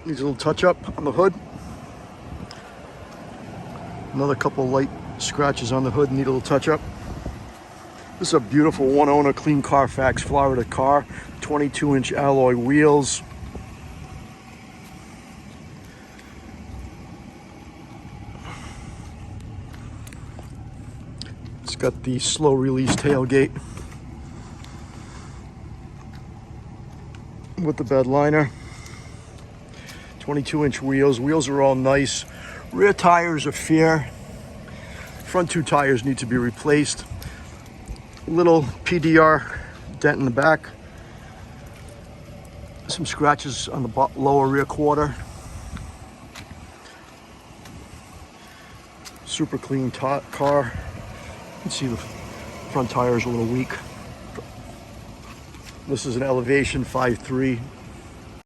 Needs a little touch up on the hood. Another couple light scratches on the hood, need a little touch up. This is a beautiful one owner, clean CARFAX Florida car. 22-inch alloy wheels. It's got the slow release tailgate with the bed liner. 22-inch wheels. Wheels are all nice. Rear tires are fair. Front two tires need to be replaced. Little PDR dent in the back. Some scratches on the lower rear quarter. Super clean car. You can see the front tire is a little weak. This is an Elevation 5.3